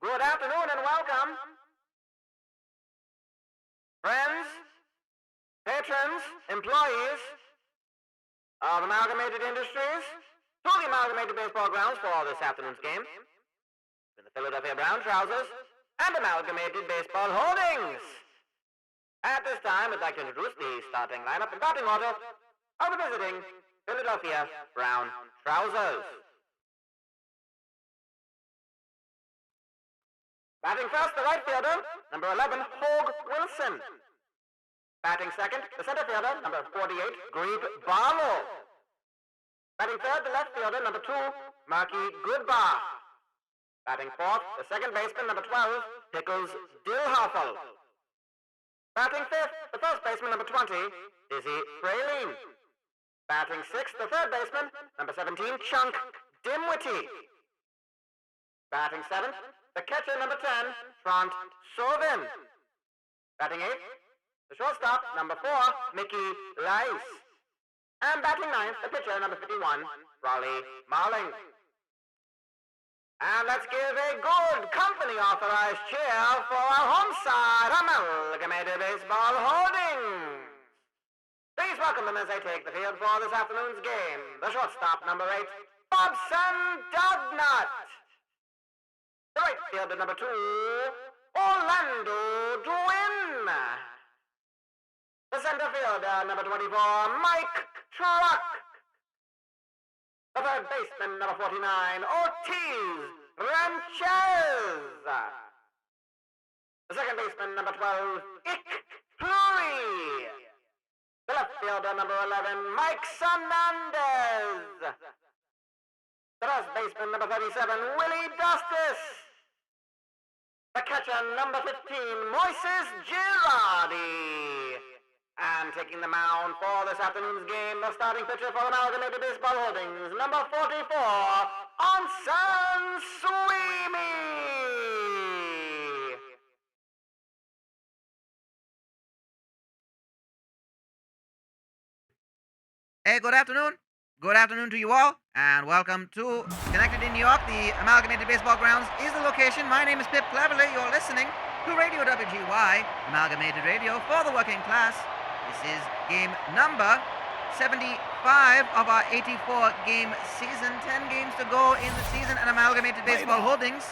Good afternoon and welcome. Friends, patrons, employees of Amalgamated Industries to the Amalgamated Baseball Grounds for this afternoon's game. In the Philadelphia Brown Trousers and Amalgamated Baseball Holdings. At this time, I'd like to introduce the starting lineup and batting order of the visiting Philadelphia Brown Trousers. Batting first, the right fielder, number 11, Hogue Wilson. Batting second, the center fielder, number 48, Grebe Barlow. Batting third, the left fielder, number 2, Marky Goodbar. Batting fourth, the second baseman, number 12, Pickles Dillhoffel. Batting fifth, the first baseman, number 20, Dizzy Praline. Batting sixth, the third baseman, number 17, Chunk Dimwitty. Batting seventh, the catcher, number 10, Trant Sovin. Batting eighth, the shortstop, number 4, Mickey Lice. And batting ninth, the pitcher, number 51, Raleigh Marling. And let's give a good company-authorized cheer for our home side, Amalgamated Baseball Holdings. Please welcome them as they take the field for this afternoon's game. The shortstop, number 8, Bobson Dognut. The right fielder, number 2, Orlando Dwin. The center fielder, number 24, Mike Truck. The third baseman, number 49, Ortiz Ranchez. The second baseman, number 12, Ick Plury. The left fielder, number 11, Mike Sanandez. The first baseman, number 37, Willie Dustis. The catcher, number 15, Moises Girardi. And taking the mound for this afternoon's game, the starting pitcher for Amalgamated Baseball Holdings, number 44, Onsen Sweeney. Hey, good afternoon. Good afternoon to you all, and welcome to Schenectady, New York. The Amalgamated Baseball Grounds is the location. My name is Pip Cleverly. You're listening to Radio WGY, Amalgamated Radio for the working class. This is game number 75 of our 84-game season. 10 games to go in the season, and Amalgamated Baseball Holdings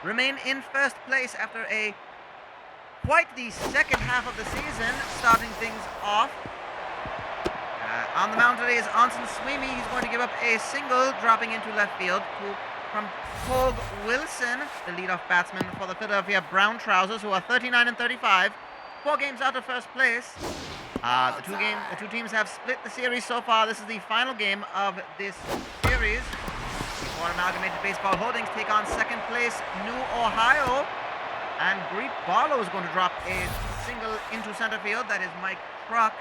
remain in first place after quite the second half of the season, starting things off. On the mound today is Onsen Sweeney. He's going to give up a single, dropping into left field from Hogue Wilson, the leadoff batsman for the Philadelphia Brown Trousers, who are 39 and 35, 4 games out of first place. The two teams have split the series so far. This is the final game of this series. For Amalgamated Baseball Holdings take on second place New Ohio, and Grebe Barlow is going to drop a single into center field. That is Mike Truck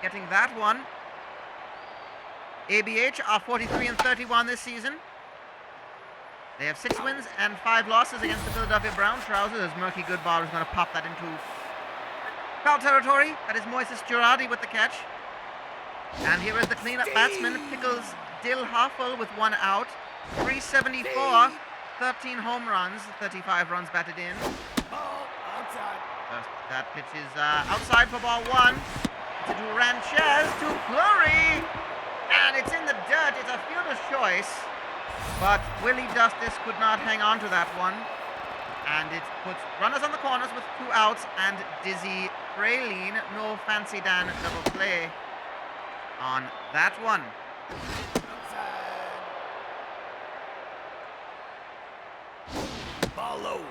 getting that one. ABH are 43 and 31 this season. They have 6 wins and 5 losses against the Philadelphia Brown Trousers, as Murky Goodbar is going to pop that into foul territory. That is Moises Girardi with the catch. And here is the cleanup batsman, Pickles Dillhoffel, with 1 out. 374, 13 home runs, 35 runs batted in. That pitch is outside for ball 1. To Ranchez, to Plury, and it's in the dirt. It's a fielder's choice, but Willie Dustis could not hang on to that one, and it puts runners on the corners with 2 outs, and Dizzy Praline, no fancy Dan double play on that one. Follow.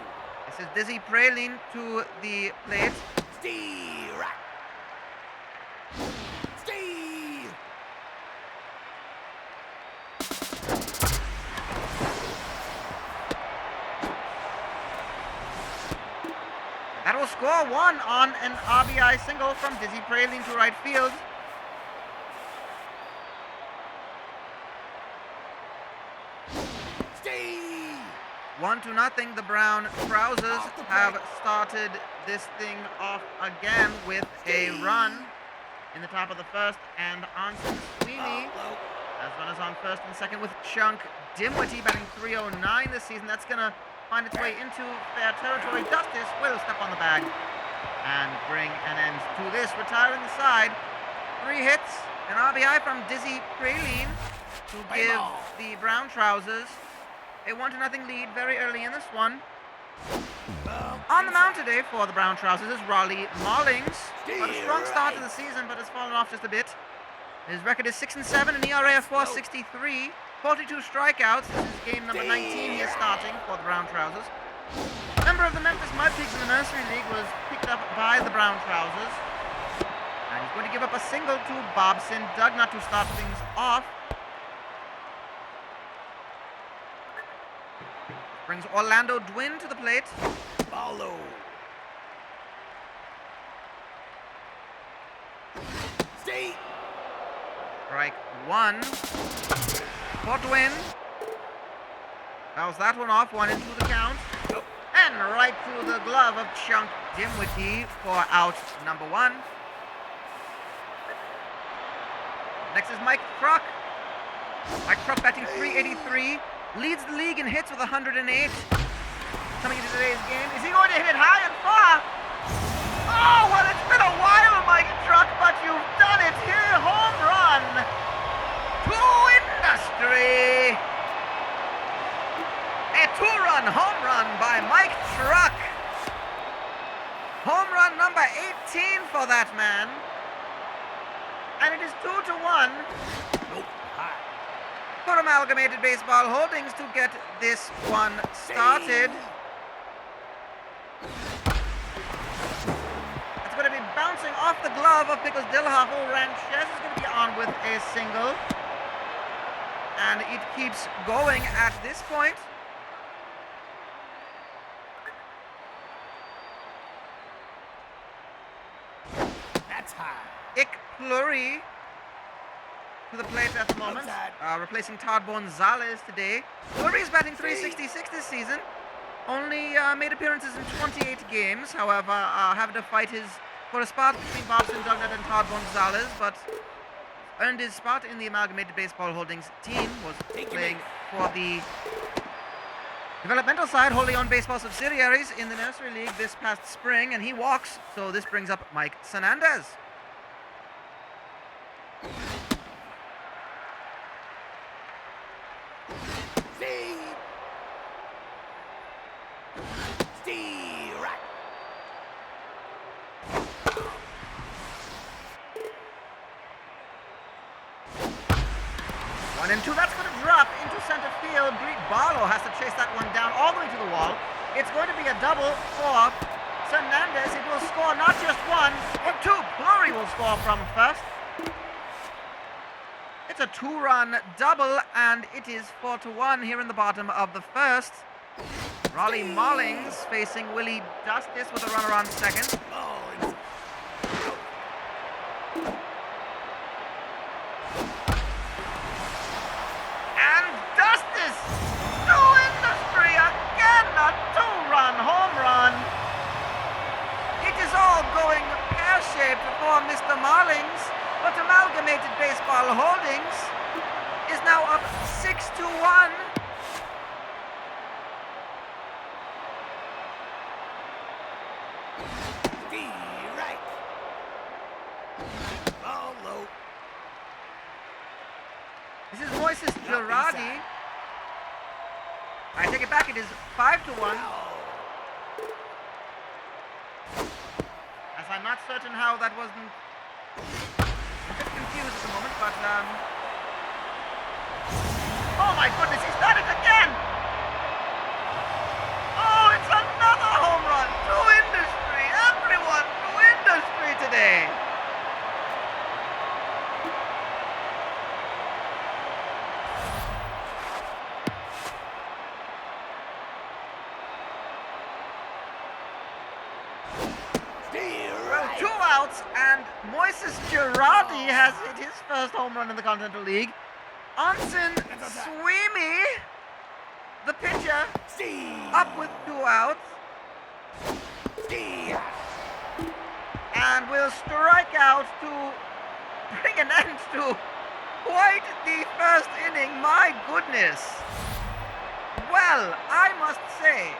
This is Dizzy Praline to the plate. That will score 1 on an RBI single from Dizzy Praline to right field. Steve! 1-0. The Brown Trousers have started this thing off again with a run in the top of the first, and Onsen Sweeney As runners on first and second with Chunk Dimwitty batting .309 this season. That's going to find its way into fair territory. Justice will step on the bag and bring an end to this, retiring the side. 3 hits, an RBI from Dizzy Praline to give the Brown Trousers a 1-0 lead very early in this one. On the mound today for the Brown Trousers is Raleigh Mollings. Got a strong start to the season, but has fallen off just a bit. His record is 6-7, an ERA of .463, 42 strikeouts. This is game number 19 he is starting for the Brown Trousers. A member of the Memphis Mud Pigs in the Nursery League was picked up by the Brown Trousers. And he's going to give up a single to Bobson Dugnut to start things off. Brings Orlando Dwin to the plate. Follow. Stay. Strike 1 for Dwin. Fouls that one off, 1-2 the count. And right through the glove of Chunk Dimwitty for out number 1. Next is Mike Truck. Mike Truck batting .383. Leads the league in hits with 108. Coming into today's game. Is he going to hit it high and far? Oh, well, it's been a while, Mike Truck, but you've done it here. Home run to Industry. A 2-run home run by Mike Truck. Home run number 18 for that man. And it is 2-1 for Amalgamated Baseball Holdings to get this one started. It's going to be bouncing off the glove of Pickles Dillhoffel. Ranchez is going to be on with a single. And it keeps going at this point. That's high. Ick Plurry to the plate at the moment, replacing Todd Gonzalez today. Plurry is batting .366 this season. Only made appearances in 28 games, however, having to fight for a spot between Bobson Dugnut and Todd Gonzalez, but earned his spot in the Amalgamated Baseball Holdings team, was playing for the developmental side, wholly owned baseball subsidiaries in the Nursery League this past spring, and he walks, so this brings up Mike Sanandez. Right. 1-2, that's going to drop into center field. Greek Barlow has to chase that one down all the way to the wall. It's going to be a double for Sanandez. It will score not just 1, but 2. Plurry will score from first. It's a 2-run double, and it is 4-1 here in the bottom of the first. Raleigh Mollings facing Willie Dustis with a runner on second. And Dustis to Industry again, a 2-run home run. It is all going pear-shaped for Mr. Mollings, but Amalgamated Baseball Holdings is now up 6-1. Right. Ball low. This is Moises Girardi. I take it back, it is 5-1. As I'm not certain how that wasn't... I'm a bit confused at the moment, but oh my goodness, he's done it again! Oh, it's another home run to Industry! Everyone to Industry today! Well, 2 outs, and Moises Girardi has hit his first home run in the Continental League. Anson Sweeney, the pitcher, up with 2 outs. And will strike out to bring an end to quite the first inning, my goodness. Well, I must say,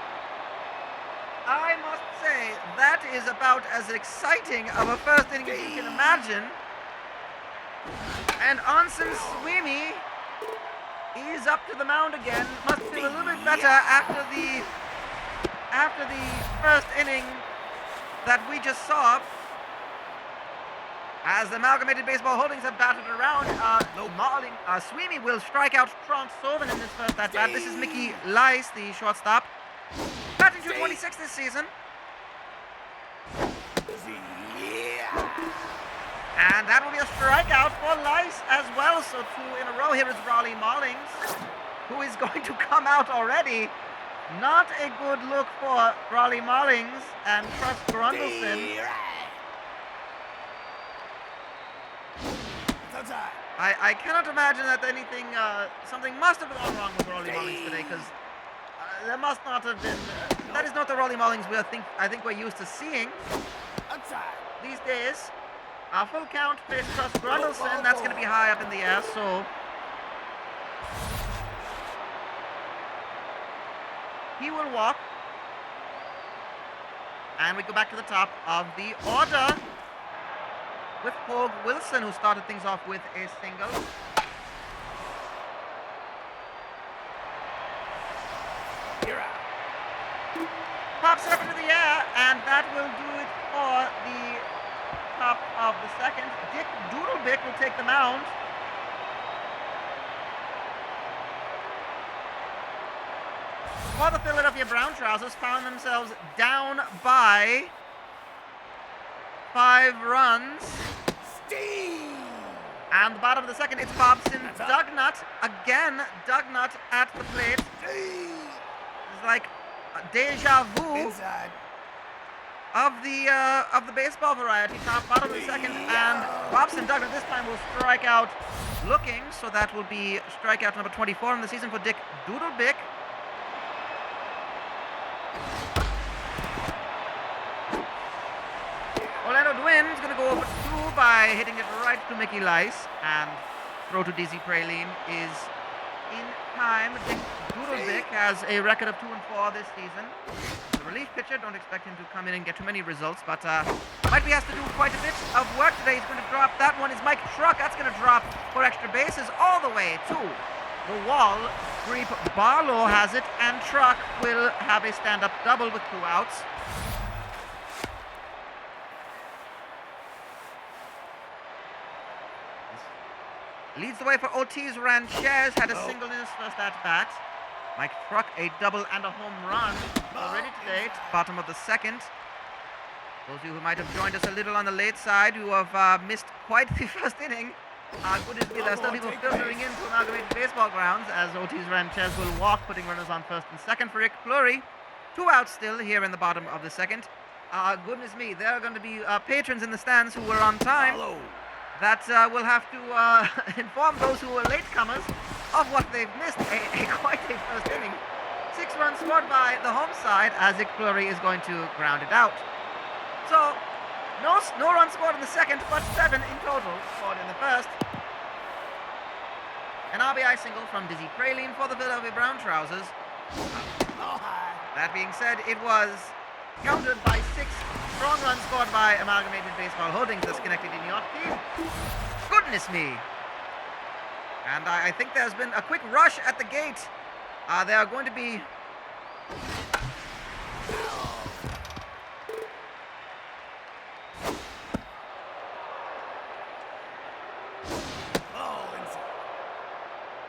that is about as exciting of a first inning as you can imagine. And Anson Sweeney is up to the mound again. Must feel a little bit better after the first inning that we just saw. As the Amalgamated Baseball Holdings have batted around, Sweeney will strike out Trant Soven in this first at-bat. This is Mickey Lice, the shortstop. Batting .226 this season. And that will be a strikeout for Lice as well. So 2 in a row. Here is Raleigh Mullings, who is going to come out already. Not a good look for Raleigh Mullings and Trust Grundleson. I cannot imagine that something must have gone wrong with Raleigh Mullings today, because there must not have been. That is not the Raleigh Mullings I think we're used to seeing these days. Full count, face Trust Grundleson. That's going to be high up in the air, so he will walk. And we go back to the top of the order with Hogue Wilson, who started things off with a single. Pops it up into the air, and that will do it for the top of the second. Dick Doodlebick will take the mound. For the Philadelphia Brown Trousers, found themselves down by 5 runs. And the bottom of the second, it's Bobson Dugnut. Again, Dugnut at the plate. It's like a deja vu of the baseball variety. Top, bottom of the second, and Bobson Dugnut this time will strike out looking. So that will be strikeout number 24 in the season for Dick Doodlebick. Orlando Dwin's going to go over 2 by hitting it right to Mickey Lice, and throw to Dizzy Praline is in time. Dick Doodlebick has a record of 2-4 this season. The relief pitcher, don't expect him to come in and get too many results, but might be asked to do quite a bit of work today. He's going to drop. That one is Mike Truck. That's going to drop for extra bases all the way to the wall. Reap Barlow has it, and Truck will have a stand-up double with 2 outs. Leads the way for Ortiz Ranchez, had a single in his first at-bat. Mike Truck, a double and a home run already today, bottom of the second. Those of you who might have joined us a little on the late side, who have missed quite the first inning, goodness me, there are still people filtering into Amalgamated Baseball Grounds, as Ortiz Ranchez will walk, putting runners on first and second for Rick Fleury. 2 outs still here in the bottom of the second. Goodness me, there are going to be patrons in the stands who were on time. That will have to inform those who were latecomers of what they've missed. Quite a first inning. 6 runs scored by the home side, as Rick Fleury is going to ground it out. So, no runs scored in the second, but 7 in total scored in the first. An RBI single from Dizzy Praline for the Philadelphia Brown Trousers. That being said, it was countered by 6 strong runs scored by Amalgamated Baseball Holdings, the Schenectady, New York team. Goodness me. And I think there's been a quick rush at the gate. They are going to be...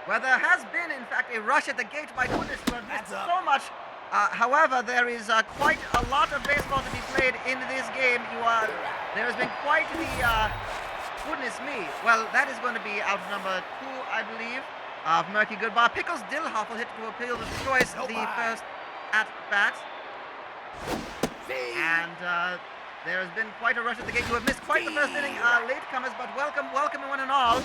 Well, there has been, in fact, a rush at the gate. My goodness, you have missed so much. However, there is quite a lot of baseball to be played in this game. There has been quite the, goodness me. Well, that is going to be out number 2, I believe, of Murky Goodbar. Pickles Dillhoff will hit to appeal the choice the first at bat. And there has been quite a rush at the gate. You have missed quite the first inning, latecomers, but welcome one and all.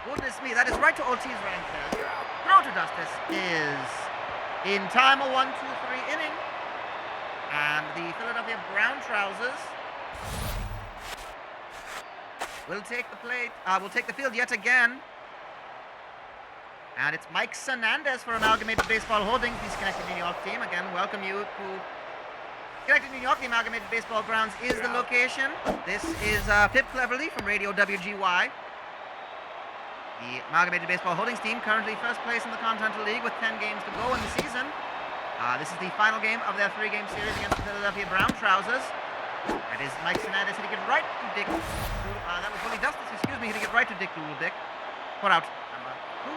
Goodness me, that is right to Ortiz Ranchez. Throw to Dustis is in time, a 1-2-3 inning. And the Philadelphia Brown Trousers will take the plate. Will take the field yet again. And it's Mike Hernandez for Amalgamated Baseball Holdings, the Schenectady, New York team. Again, welcome you to Schenectady, New York. The Amalgamated Baseball Grounds is the location. This is Pip Cleverly from Radio WGY. The Amalgamated Baseball Holdings team currently first place in the Continental League with 10 games to go in the season. This is the final game of their 3-game series against the Philadelphia Brown Trousers. That is Mike Hernandez hitting it right to Dick. That was Willie Dustis, excuse me, hitting it right to Dick Doodle Dick. For out number 2.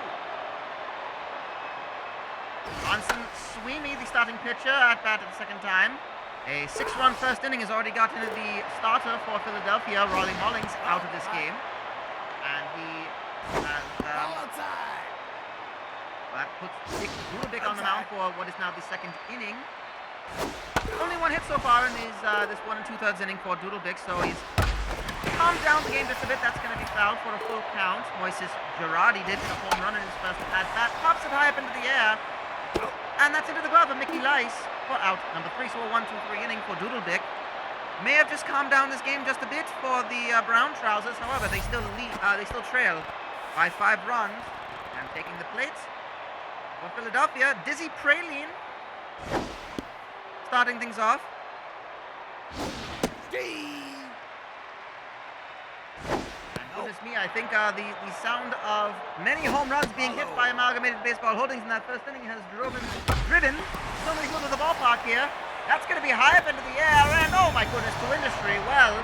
Onson Sweeney, the starting pitcher, at bat at the second time. A 6-run first inning has already gotten the starter for Philadelphia, Raleigh Mullings, out of this game. And he has... that puts Dick Doodle Dick on the mound for what is now the second inning. Only one hit so far in this 1 2/3 inning for Doodle Dick, so he's calmed down the game just a bit. That's going to be fouled for a full count. Moises Girardi did hit a home run in his first at-bat, pops it high up into the air, and that's into the glove of Mickey Lice for out number 3. So a 1 2 3 inning for Doodle Dick. May have just calmed down this game just a bit for the Brown Trousers. However, they still trail by 5 runs. And taking the plate for Philadelphia, Dizzy Praline starting things off. Goodness me, I think the sound of many home runs being hit by Amalgamated Baseball Holdings in that first inning has driven so many people to the ballpark here. That's going to be high up into the air, and oh my goodness, to industry. Well,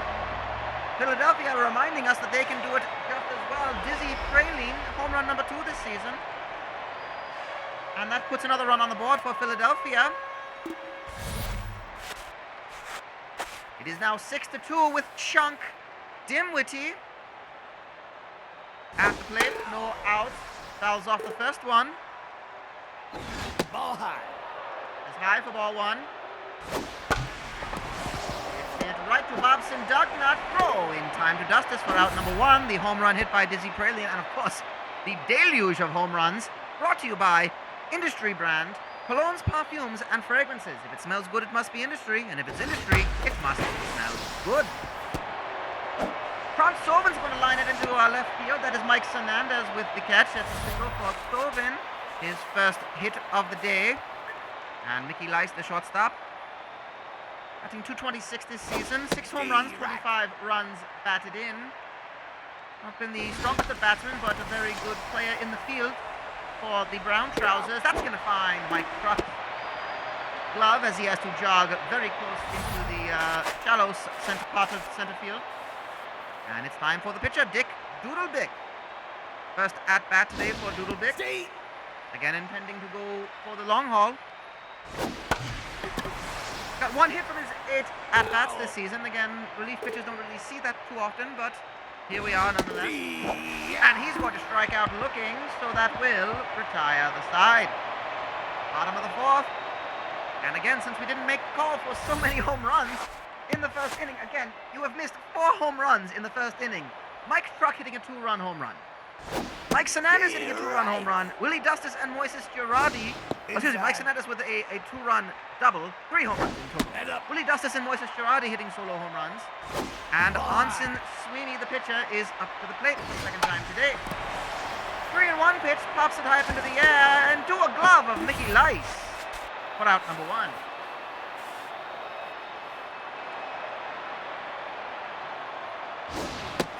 Philadelphia reminding us that they can do it just as well. Dizzy Praline, home run number 2 this season. And that puts another run on the board for Philadelphia. It is now 6-2 with Chunk Dimwitty at the plate. No outs. Fouls off the first one. Ball high. It's high for ball 1. It's hit right to Bobson Dugnut. Throw in time to Dustis for out number 1. The home run hit by Dizzy Praline. And of course, the deluge of home runs brought to you by Industry Brand. Colognes, perfumes, and fragrances. If it smells good, it must be Industry. And if it's Industry, it must smell good. Franz Stoven's going to line it into left field. That is Mike Hernandez with the catch. That's a single for Stoven. His first hit of the day. And Mickey Lice, the shortstop. Batting .226 this season. 6 home runs, 25 runs batted in. Not been the strongest of batsmen, but a very good player in the field for the Brown Trousers. That's going to find Mike Truck's glove as he has to jog very close into the shallow part of center field. And it's time for the pitcher, Dick Doodle Dick. First at-bat today for Doodle Dick. Again intending to go for the long haul. Got 1 hit from his 8 at-bats this season. Again, relief pitchers don't really see that too often, but here we are nonetheless. And he's going to strike out looking, so that will retire the side. Bottom of the 4th. And again, since we didn't make the call for so many home runs in the first inning, again, you have missed 4 home runs in the first inning. Mike Truck hitting a 2-run home run. Mike Hernandez hitting a 2-run home run. Willie Dustis and Moises Girardi. Mike Hernandez with a 2-run double. 3 home runs in total. Willie Dustis and Moises Girardi hitting solo home runs. And Onson Sweeney, the pitcher, is up to the plate for the second time today. 3-1 pitch, pops it high up into the air, and to a glove of Mickey Lice. Put out number 1.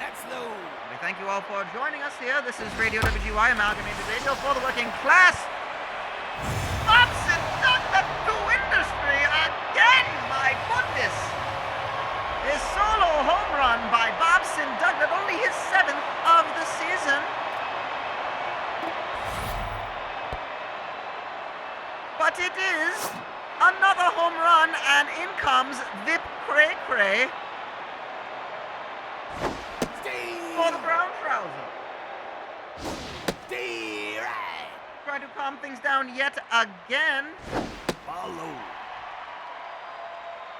That's low. We thank you all for joining us here. This is Radio WGY, Amalgamated Radio for the working class. Bobson Dugnut to industry again, my goodness. His solo home run by Bobson Dugnut, only his 7th of the season. But it is another home run, and in comes Vip Cray Cray for the Brown Trouser. Trying to calm things down yet again. Follow.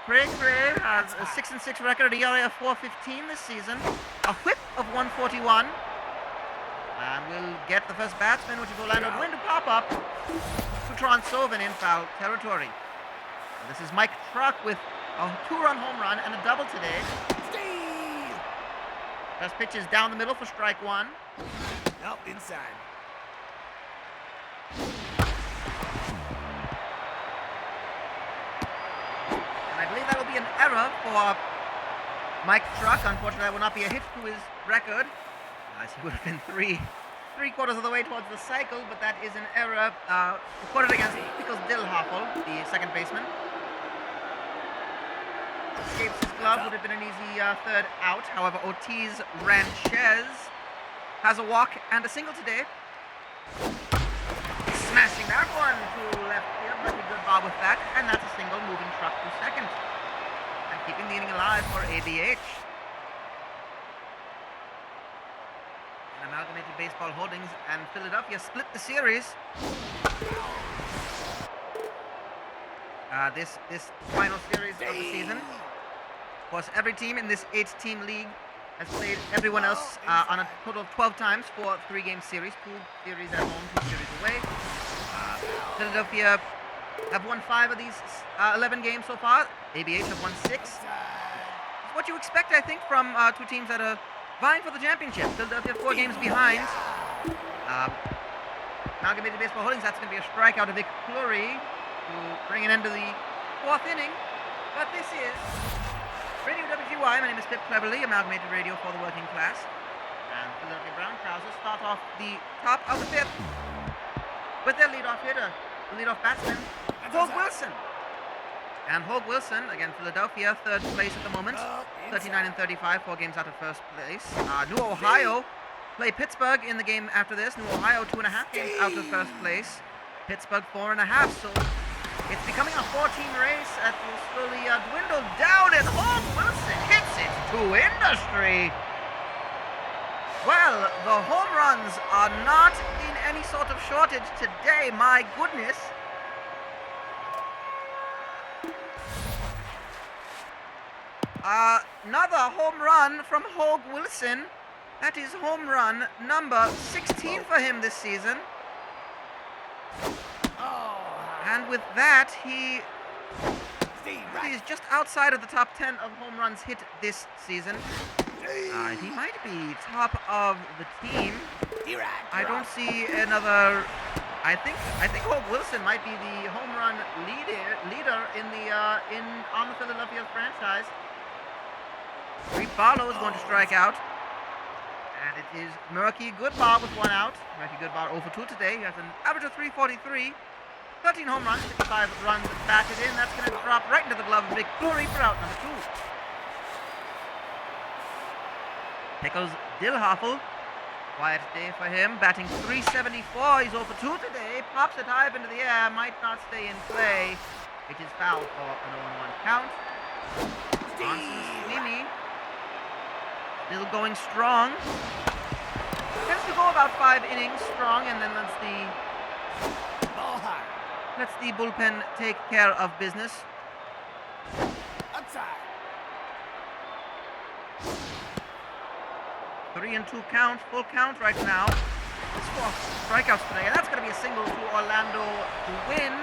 Cray Cray has a 6-6 record, ERA of .415 this season, a whip of 141, and we'll get the first batsman, which is Orlando Gwynn, to pop up. Sutron Sovin in foul territory. And this is Mike Truck with a 2-run home run and a double today. First pitch is down the middle for strike one. Nope, inside. And I believe that will be an error for Mike Truck. Unfortunately, that will not be a hit to his record, as he would have been three quarters of the way towards the cycle, but that is an error recorded against Pickles Dillhoffel, the second baseman. Escapes his glove, would have been an easy third out. However, Ortiz Ranchez has a walk and a single today. Smashing that one to left field. Pretty good bob with that, and that's a single, moving Truck to second. And keeping the inning alive for ABH. And Amalgamated Baseball Holdings and Philadelphia split the series. This final series of the season. Of course, every team in this 8-team league has played everyone else on a total of 12 times for 3-game series. 2 series at home, 2 series away. Philadelphia have won 5 of these 11 games so far. ABH have won 6. It's what you expect, I think, from 2 teams that are vying for the championship. Philadelphia 4 games behind. Amalgamated Baseball Holdings, that's going to be a strikeout of Pip Cleverly to bring an end to the 4th inning. But this is Radio WGY. My name is Pip Cleverly, Amalgamated Radio for the working class. And Philadelphia Brown Trousers start off the top of the 5th with their leadoff hitter, the leadoff batsman, Hogue Wilson. And Hogue Wilson, again Philadelphia, 3rd place at the moment, 39 and 35, 4 games out of 1st place. New Ohio play Pittsburgh in the game after this. New Ohio 2.5 games out of 1st place. Pittsburgh 4.5. So it's becoming a 4-team race that will slowly dwindle down, and Hogue Wilson hits it to industry. Well, the home runs are not in any sort of shortage today, my goodness. Another home run from Hogue Wilson. That is home run number 16 for him this season. And with that, he is just outside of the top 10 of home runs hit this season. He might be top of the team. I don't see another. I think Hogue Wilson might be the home run leader on the Philadelphia franchise. Reed Barlow is going to strike out. And it is Murky Goodbar with 1 out. Murky Goodbar 0 for 2 today. He has an average of .343. 13 home runs, 55 runs batted in. That's going to drop right into the glove of Pip Cleverly for out number 2. Pickles Dillhoffel. Quiet day for him. Batting .374. He's 0 for 2 today. Pops it high up into the air. Might not stay in play. It is foul for an 0-1 count. Johnson Sweeney. Still going strong. Tends to go about 5 innings strong, and then lets the bullpen take care of business. Outside. 3-2 count, full count right now. It's 4 strikeouts today, and that's going to be a single to Orlando to win.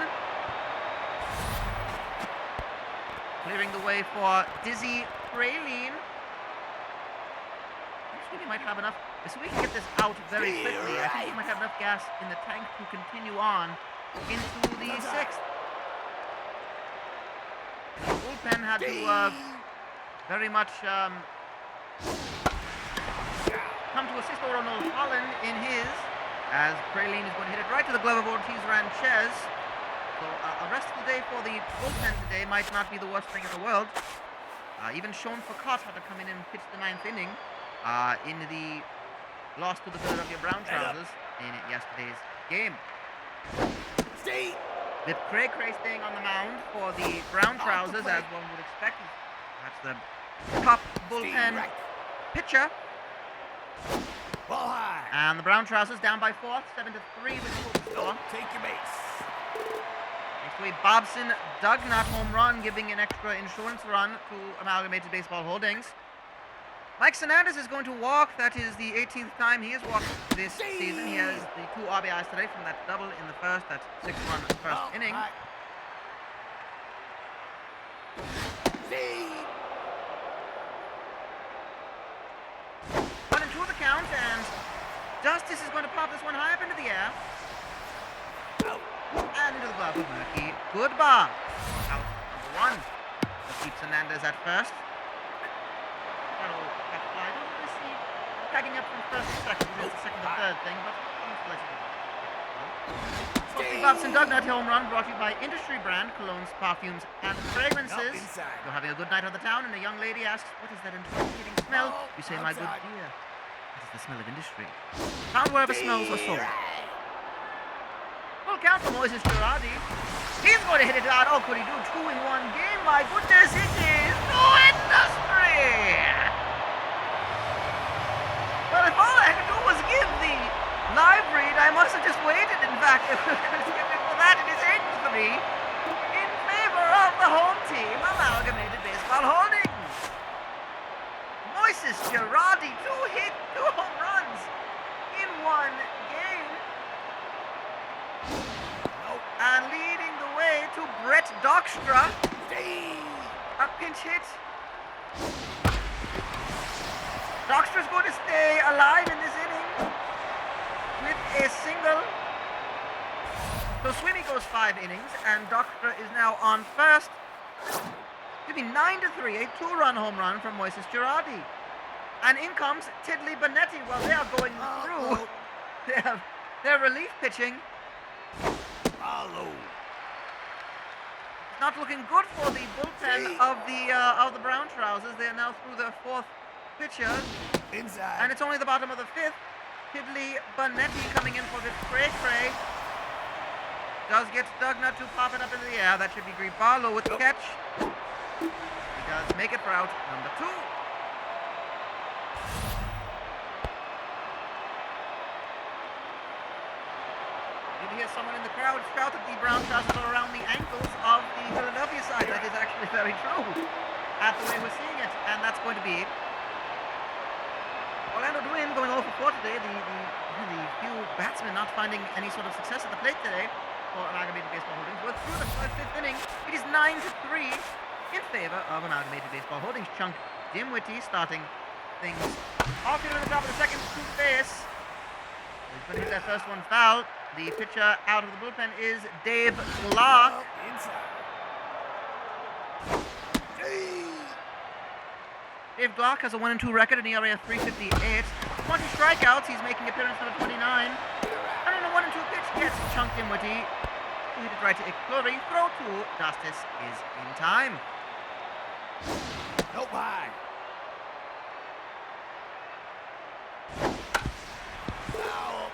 Clearing the way for Dizzy Praline. He might have enough, so we can get this out very quickly. I think he might have enough gas in the tank to continue on into the 6th. The bullpen had to very much come to assist Ronald Holland in his, as Praline is going to hit it right to the glove of Ortiz Ranchez. So a restful day for the bullpen today might not be the worst thing in the world. Even Sean Foucault had to come in and pitch the 9th inning. In the loss to the Philadelphia Brown Trousers in yesterday's game. With Cray staying on the mound for the Brown Trousers, as one would expect. That's the top bullpen pitcher. Ball high. And the Brown Trousers down by 4, 7-3 with the score. Take your base. Next to a Bobson Dugnut home run, giving an extra insurance run to Amalgamated Baseball Holdings. Mike Hernandez is going to walk. That is the 18th time he has walked this season. He has the 2 RBIs today from that double in the first, that 6-run first inning. Justice is going to pop this one high up into the air. Out. And into the glove of Murky. Good bar. Out number one. That keeps Hernandez at first. That'll have to fly. Don't really see tagging up from first to second. It's the second to third thing, but Sophie Bobson Dugnut home run brought to you by Industry Brand Colognes, Perfumes, and Fragrances. Inside. You're having a good night on the town, and a young lady asks, "What is that intoxicating smell?" You say, "My good Outside. dear, that is the smell of industry." Found wherever smells are sold. Full count for Moises Girardi. He's going to hit it out. Oh, could he do 2 in 1 game? My goodness, it is no industry. Well, if all I had to do was give the live read, I must have just waited. In fact, if we could skip it for that, it is 8-3 in favor of the home team, Amalgamated Baseball Holdings. Moises Girardi, 2 hit, 2 home runs in 1 game. Nope. And leading the way to Brett Dockstra. A pinch hit. Dockstra's going to stay alive in this inning with a single. So Sweeney goes 5 innings, and Dockstra is now on first. It'll be 9-3, a 2-run home run from Moises Girardi. And in comes Tiddly Benetti. Well, they are going through their relief pitching. Follow. Not looking good for the bullpen of the Brown Trousers. They are now through their 4th pitcher, Inside. and it's only the bottom of the 5th. Tiddly Benetti coming in for the cray. Does get Dugnut to pop it up into the air. That should be Green Barlow with the catch. He does make it for out number 2. You can hear someone in the crowd shout that the Brown Trousers are around the ankles of the Philadelphia side. That is actually very true at the way we're seeing it, and that's going to be Orlando Dwin going 0 for 4 today. The few batsmen not finding any sort of success at the plate today for Amalgamated Baseball Holdings. We're through the 5th inning. It is 9-3 in favor of Amalgamated Baseball Holdings. Chunk Dimwitty starting things off here at the top of the second to base. He's going to hit that first one foul. The pitcher out of the bullpen is Dave Glock. Inside. Dave Glock has a 1-2 record, an ERA of 3.58. 20 strikeouts. He's making appearance number 29. And on a 1-2 pitch gets Chunk Dimwitty. Who hit it right to Pip Cleverly. Throw to Justice is in time. Nope. High. Foul.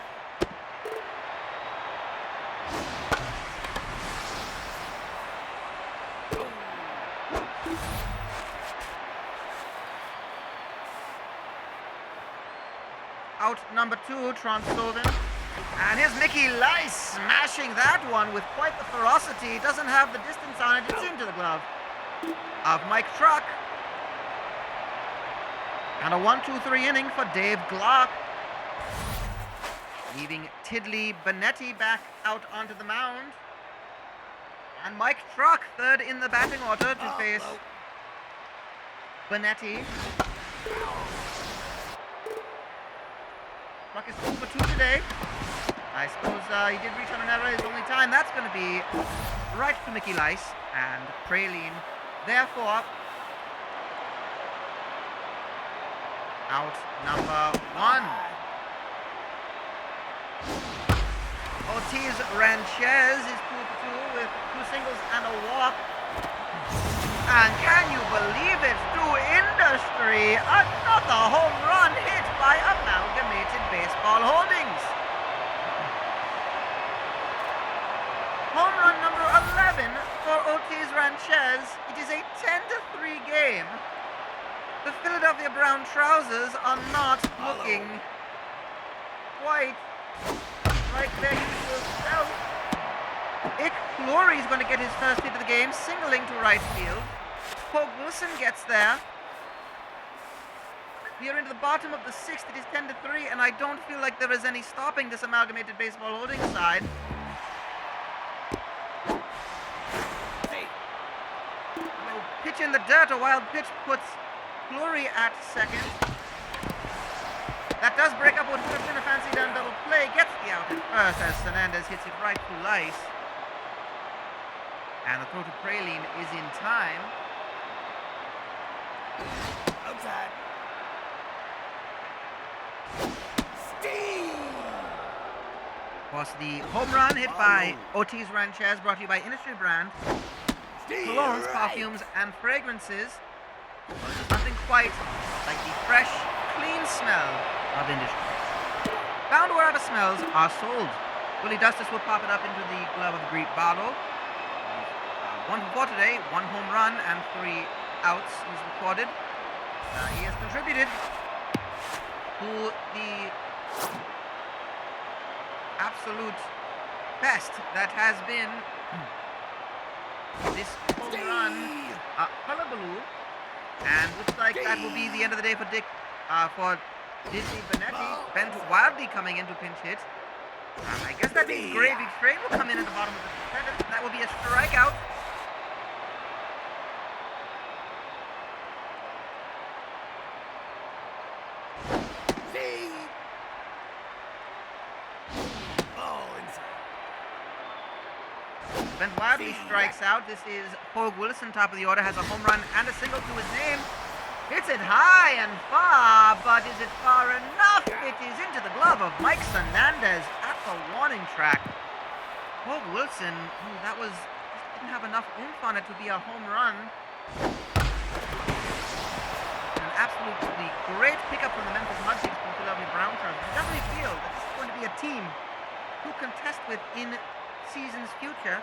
Out number 2, Transoven. And here's Mickey Lice smashing that one with quite the ferocity. Doesn't have the distance on it. It's into the glove of Mike Truck. And a 1-2-3 inning for Dave Glock. Leaving Tiddly Benetti back out onto the mound. And Mike Truck, 3rd in the batting order to face Benetti. Truck is 2 for 2 today. I suppose he did reach on an error his only time. That's going to be right to Mickey Lice and Praline. Therefore, out number 1. Ortiz Ranchez is 2 for 2 with 2 singles and a walk. And can you believe it? To industry, another home run hit by Amalgamated Baseball Holdings. Home run number 11 for Ortiz Ranchez. It is a 10-3 game. The Philadelphia Brown Trousers are not looking quite like their usual self. Ick Flory is going to get his first hit of the game, singling to right field. Pogue Wilson gets there. We are into the bottom of the 6th. It is 10-3, and I don't feel like there is any stopping this Amalgamated Baseball Holdings side. Pitch in the dirt, a wild pitch puts Flory at second. That does break up what would have been a fancy down double play. Gets the out at first as Fernandez hits it right through lice. And the throw to Praline is in time. Outside. Steve. Of course, the home run hit by Ortiz Ranchez, brought to you by Industry Brand. Colognes, perfumes, and fragrances. Well, there's nothing quite like the fresh, clean smell of Industry. Found wherever smells are sold. Willie Dustis will pop it up into the glove of Greet Barlow. 1 for 4 today, 1 home run and 3 outs he's recorded. He has contributed to the absolute best that has been this home run hullabaloo, and looks like that will be the end of the day for Disney Benetti. Bent wildly coming in to pinch hit. I guess that means Gravy Train will come in at the bottom of the 7th. That will be a strikeout. Bent wildly strikes out. This is Hogue Wilson, top of the order, has a home run and a single to his name. Hits it high and far, but is it far enough? It is into the glove of Mike Fernandez at the warning track. Hogue Wilson, didn't have enough oomph on it to be a home run. An absolutely great pickup from the Memphis Mudsies from Philadelphia Brown Trousers. You definitely feel that this is going to be a team who contest with in season's future.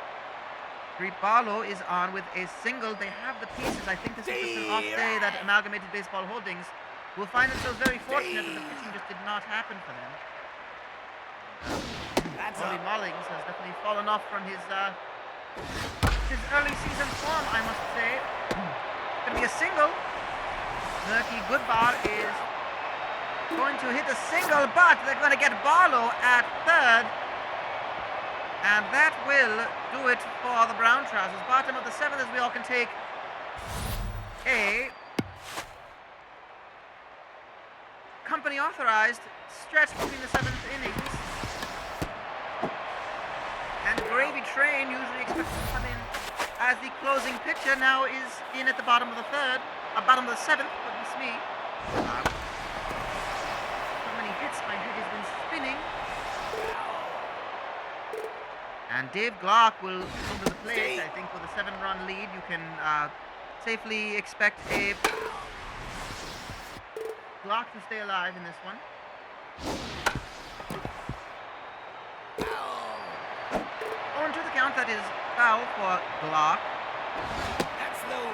Greet Barlow is on with a single. They have the pieces. I think this is just an off day that Amalgamated Baseball Holdings will find themselves very fortunate that the pitching just did not happen for them. Ollie Mollings has definitely fallen off from his early season form, I must say. Going to be a single. Murky Goodbar is going to hit a single, but they're going to get Barlow at third. And that will do it for the Brown Trousers. Bottom of the 7th, as we all can take a company authorized stretch between the 7th innings. And Gravy Train, usually expected to come in as the closing pitcher, now is in at the bottom of the 3rd, bottom of the 7th, goodness me. So many hits, my head has been spinning. And Dave Glock will come to the plate. I think with a 7-run lead, you can safely expect a Glock to stay alive in this one. On to the count, that is foul for Glock. That's low.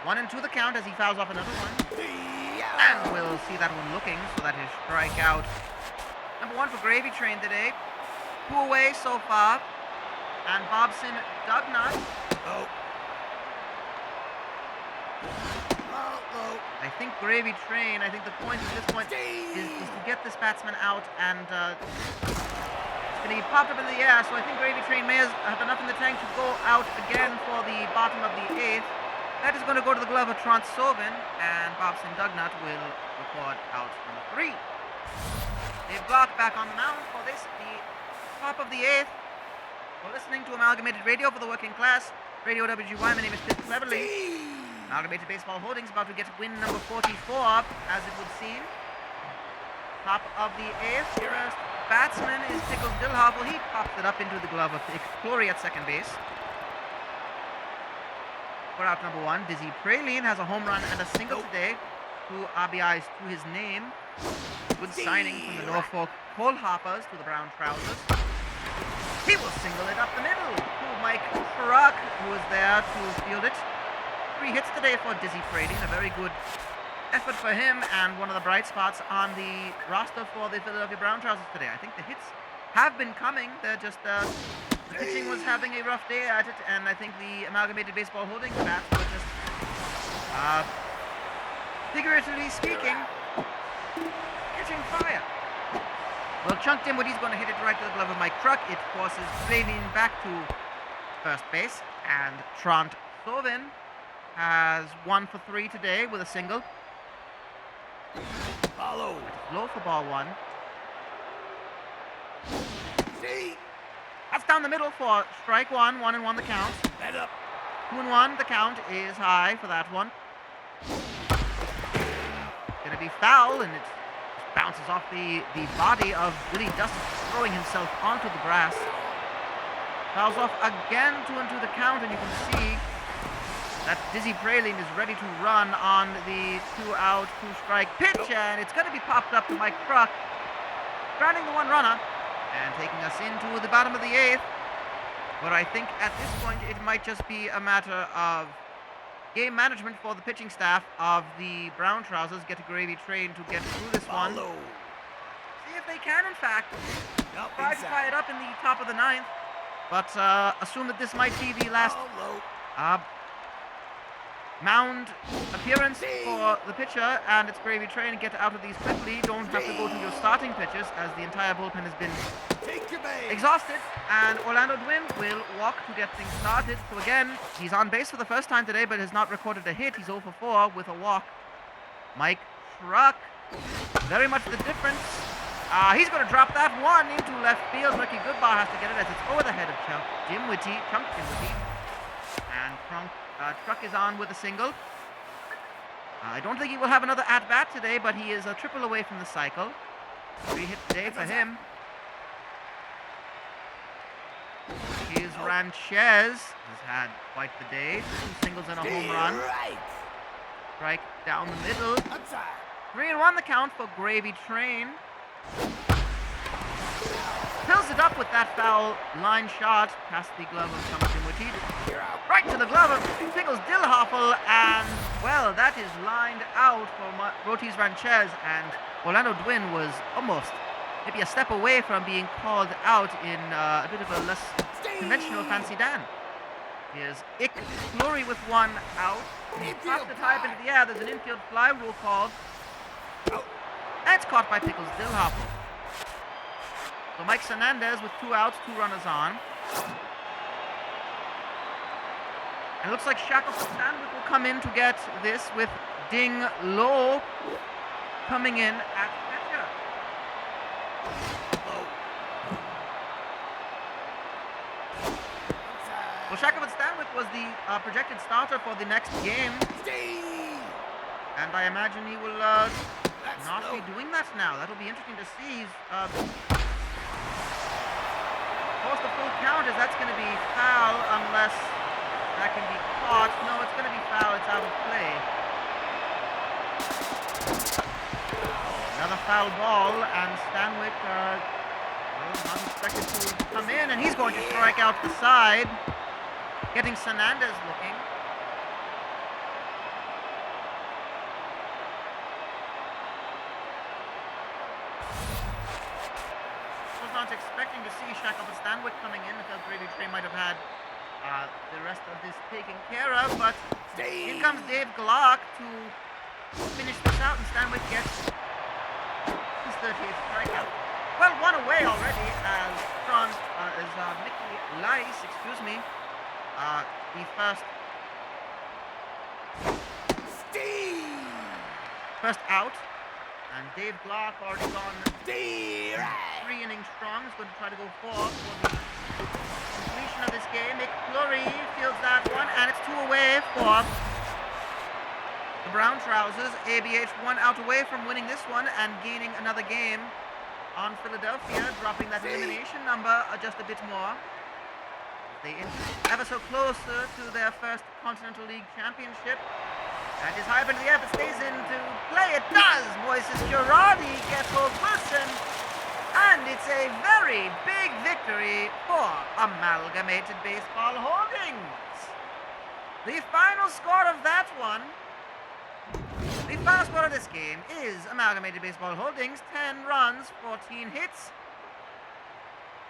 One and two the count as he fouls off another one. And we'll see that one looking, so that is strikeout number 1 for Gravy Train today. 2 away so far. And Bobson Dugnut. I think Gravy Train, I think the point at this point is to get this batsman out, and it's going to be popped up in the air, so I think Gravy Train may have enough in the tank to go out again for the bottom of the 8th. That is going to go to the glove of Trant Sovin, and Bobson Dugnut will record out number 3. Dave Glock back on the mound for this, the top of the 8th. We're listening to Amalgamated Radio for the working class. Radio WGY, my name is Pip Cleverly. Amalgamated Baseball Holdings about to get win number 44, as it would seem. Top of the 8th, first batsman is Pickles Dillhoffel. He pops it up into the glove of Explory at second base. For out number 1, Dizzy Praline has a home run and a single today. 2 RBIs to his name. Good signing from the Norfolk Coal Hoppers to the Brown Trousers. He will single it up the middle to Mike Truck, who is there to field it. 3 hits today for Dizzy Praline. A very good effort for him, and one of the bright spots on the roster for the Philadelphia Brown Trousers today. I think the hits have been coming. They're just the pitching was having a rough day at it, and I think the Amalgamated Baseball Holdings bats were just, figuratively speaking, catching fire. Well, Chunk Dimwitty's going to hit it right to the glove of Mike Truck. It forces Praline back to first base, and Trant Sovin has 1 for 3 today with a single. Follow. Low for ball 1. See. That's down the middle for strike 1. 1-1 the count. Head up. 2-1 the count is high for that one. Gonna be foul, and it bounces off the body of Willie Dustin, throwing himself onto the grass. Fouls off again, 2-2 the count, and you can see that Dizzy Praline is ready to run on the 2-out, 2-strike pitch, and it's going to be popped up to Mike Truck, grounding the one runner, and taking us into the bottom of the 8th. But I think at this point it might just be a matter of game management for the pitching staff of the Brown Trousers. Get a gravy train to get through this one. Follow. See if they can, in fact, Up try to tie it up in the top of the 9th. But assume that this might be the last Follow. mound appearance for the pitcher, and it's gravy train. Get out of these quickly. Don't have to go to your starting pitches, as the entire bullpen has been Take your base. exhausted, and Orlando Dwin will walk to get things started. So again, he's on base for the first time today, but has not recorded a hit. He's 0 for 4 with a walk. Mike Truck, very much the difference. He's going to drop that one into left field. Ricky Goodbar has to get it as it's over the head of Chunk Dimwitty. And Truck is on with a single. I don't think he will have another at-bat today, but he is a triple away from the cycle. 3 hits today for him. Here's Ranchez. Has had quite the day. 2 singles and a home run. Right. Strike down the middle. Outside. 3-1 the count for Gravy Train. Fills it up with that foul line shot past the glove of Thomas Dimwitty. You're out. Right to the glove of Pickles Dillhoffel, and, well, that is lined out for Rotis Ranchez, and Orlando Dwin was almost maybe a step away from being called out in a bit of a less conventional Fancy Dan. Here's Ick Flurry with 1 out. Off the tie up into the air, there's an infield fly rule called. And it's caught by Pickles Dillhoffel. So Mike Hernandez with 2 outs, 2 runners on. And it looks like Shackleton Stanwyck will come in to get this with Ding Low coming in at catcher. Well, Shackleton Stanwyck was the projected starter for the next game. And I imagine he will not be doing that now. That'll be interesting to see. He's forced a full count, as that's going to be foul unless that can be caught. No, it's going to be foul. It's out of play. Another foul ball, and Stanwyck, not expected to come in, and he's going to strike out the side, getting Hernandez looking. Not expecting to see Shackleton Stanwyck coming in. I felt Gravy Train might have had the rest of this taken care of, but here comes Dave Glock to finish this out, and Stanwyck gets his 38th strikeout. Well, 1 away already as Mickey Lice, the first out. And Dave Glock already gone 3 innings strong. He's going to try to go 4 for the completion of this game. Mick Flurry fields that one, and it's 2 away for the Brown Trousers. ABH 1 out away from winning this one and gaining another game on Philadelphia, dropping that elimination number just a bit more. They inch ever so closer to their first Continental League championship. And is high up into the air, but stays into play. It does! Moises Girardi gets hold Wilson. And it's a very big victory for Amalgamated Baseball Holdings. The final score of that one, the final score of this game is Amalgamated Baseball Holdings, 10 runs, 14 hits.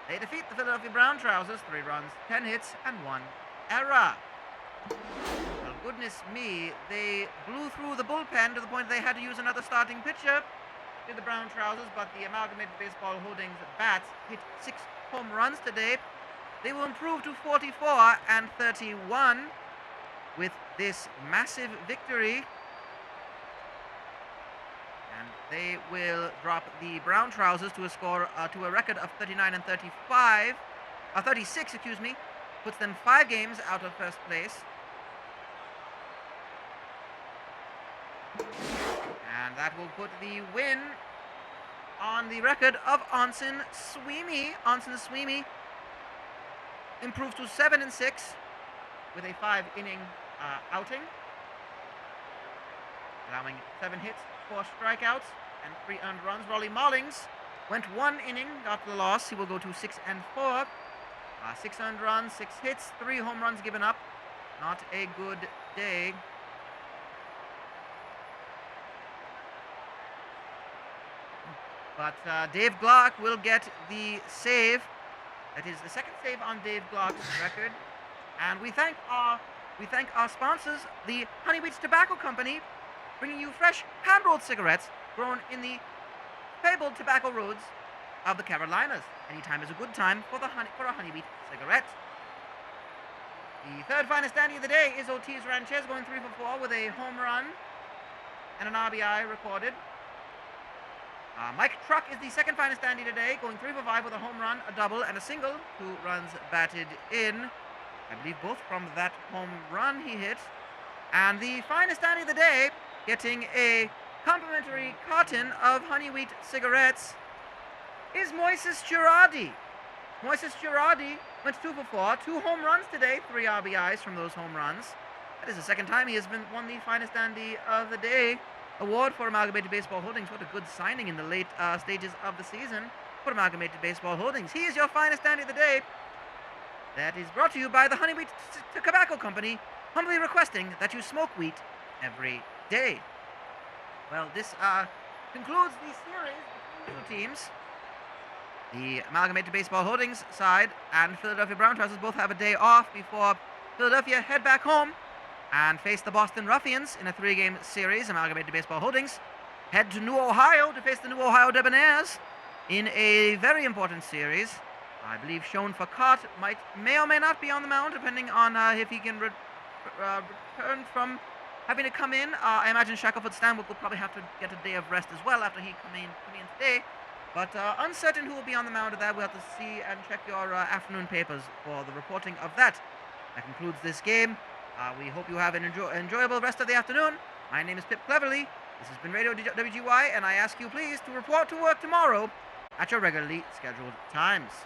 They defeat the Philadelphia Brown Trousers, 3 runs, 10 hits, and 1 error. Well, goodness me, they blew through the bullpen to the point they had to use another starting pitcher to the Brown Trousers, but the Amalgamated Baseball Holdings bats hit 6 home runs today. They will improve to 44 and 31. with this massive victory. And they will drop the Brown Trousers to a record of 39 and 36, excuse me. Puts them 5 games out of first place. And that will put the win on the record of Onsen Sweeney. Onsen Sweeney improves to 7 and 6 with a 5-inning outing, allowing 7 hits, 4 strikeouts, and 3 earned runs. Rolly Mollings went 1 inning after the loss. He will go to 6 and 4. 6 earned runs, 6 hits, 3 home runs given up. Not a good day. But Dave Glock will get the save. That is the second save on Dave Glock's record. And we thank our sponsors, the Honeyweeds Tobacco Company, bringing you fresh hand-rolled cigarettes grown in the fabled tobacco roads of the Carolinas. Any time is a good time for a honeyweed cigarette. The third finest dandy of the day is Ortiz Ranchez, going 3 for 4 with a home run and an RBI recorded. Mike Truck is the second finest dandy today, going 3 for 5 with a home run, a double, and a single. 2 runs batted in. I believe both from that home run he hit. And the finest dandy of the day, getting a complimentary carton of honey-wheat cigarettes, is Moises Girardi. Moises Girardi went 2 for 4, 2 home runs today, 3 RBIs from those home runs. That is the second time he has won the finest dandy of the day award for Amalgamated Baseball Holdings. What a good signing in the late stages of the season for Amalgamated Baseball Holdings. He is your finest dandy of the day. That is brought to you by the Honeyweed Tobacco Company, humbly requesting that you smoke wheat every day. Well, this concludes the series between the 2 teams. The Amalgamated Baseball Holdings side and Philadelphia Brown Trousers both have a day off before Philadelphia head back home and face the Boston Ruffians in a 3-game series. Amalgamated Baseball Holdings head to New Ohio to face the New Ohio Debonaires in a very important series. I believe Sean Facott may or may not be on the mound, depending on if he can return from having to come in. I imagine Shackelford Stanwick will probably have to get a day of rest as well after he come in today. But uncertain who will be on the mound of that. We'll have to see and check your afternoon papers for the reporting of that. That concludes this game. We hope you have an enjoyable rest of the afternoon. My name is Pip Cleverly. This has been Radio WGY, and I ask you please to report to work tomorrow at your regularly scheduled times.